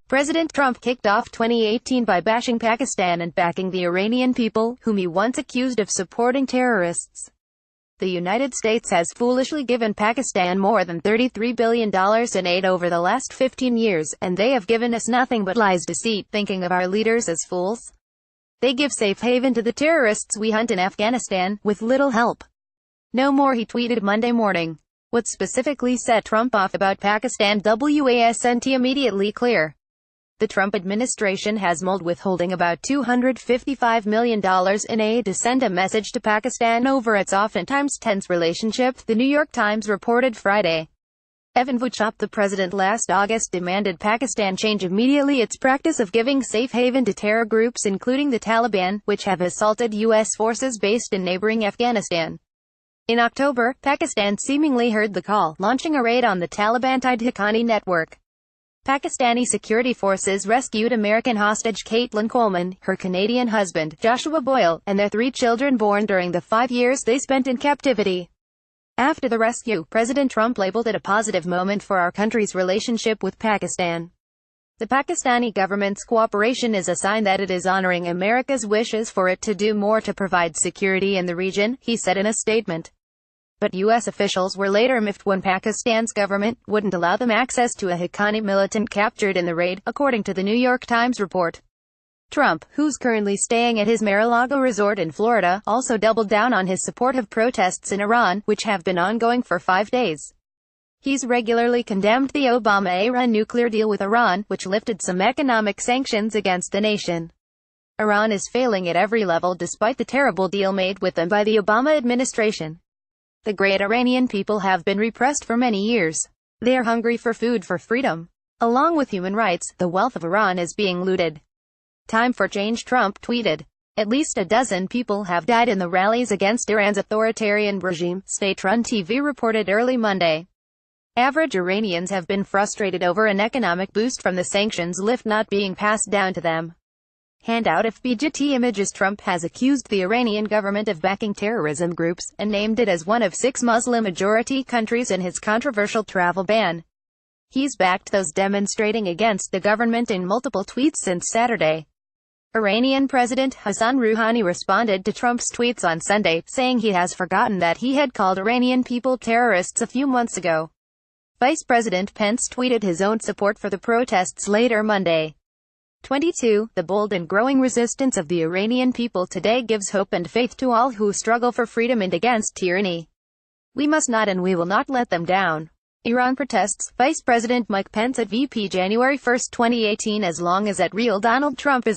President Trump kicked off 2018 by bashing Pakistan and backing the Iranian people, whom he once accused of supporting terrorists. The United States has foolishly given Pakistan more than $33 billion in aid over the last 15 years, and they have given us nothing but lies, deceit, thinking of our leaders as fools. They give safe haven to the terrorists we hunt in Afghanistan, with little help. No more, he tweeted Monday morning. What specifically set Trump off about Pakistan wasn't immediately clear. The Trump administration has mulled withholding about $255 million in aid to send a message to Pakistan over its oftentimes tense relationship, the New York Times reported Friday. Evan Vuchop, the president, last August demanded Pakistan change immediately its practice of giving safe haven to terror groups including the Taliban, which have assaulted U.S. forces based in neighboring Afghanistan. In October, Pakistan seemingly heard the call, launching a raid on the Taliban-tied Haqqani network. Pakistani security forces rescued American hostage Caitlin Coleman, her Canadian husband, Joshua Boyle, and their 3 children born during the 5 years they spent in captivity. After the rescue, President Trump labeled it a positive moment for our country's relationship with Pakistan. The Pakistani government's cooperation is a sign that it is honoring America's wishes for it to do more to provide security in the region, he said in a statement. But U.S. officials were later miffed when Pakistan's government wouldn't allow them access to a Haqqani militant captured in the raid, according to the New York Times report. Trump, who's currently staying at his Mar-a-Lago resort in Florida, also doubled down on his support of protests in Iran, which have been ongoing for 5 days. He's regularly condemned the Obama-era nuclear deal with Iran, which lifted some economic sanctions against the nation. Iran is failing at every level despite the terrible deal made with them by the Obama administration. The great Iranian people have been repressed for many years. They are hungry for food, for freedom. Along with human rights, the wealth of Iran is being looted. Time for change, Trump tweeted. At least a dozen people have died in the rallies against Iran's authoritarian regime, state-run TV reported early Monday. Average Iranians have been frustrated over an economic boost from the sanctions lift not being passed down to them. Handout FBGT images. Trump has accused the Iranian government of backing terrorism groups, and named it as one of 6 Muslim-majority countries in his controversial travel ban. He's backed those demonstrating against the government in multiple tweets since Saturday. Iranian President Hassan Rouhani responded to Trump's tweets on Sunday, saying he has forgotten that he had called Iranian people terrorists a few months ago. Vice President Pence tweeted his own support for the protests later Monday. 22. The bold and growing resistance of the Iranian people today gives hope and faith to all who struggle for freedom and against tyranny. We must not and we will not let them down. Iran protests, Vice President Mike Pence at VP January 1, 2018. As long as that real Donald Trump is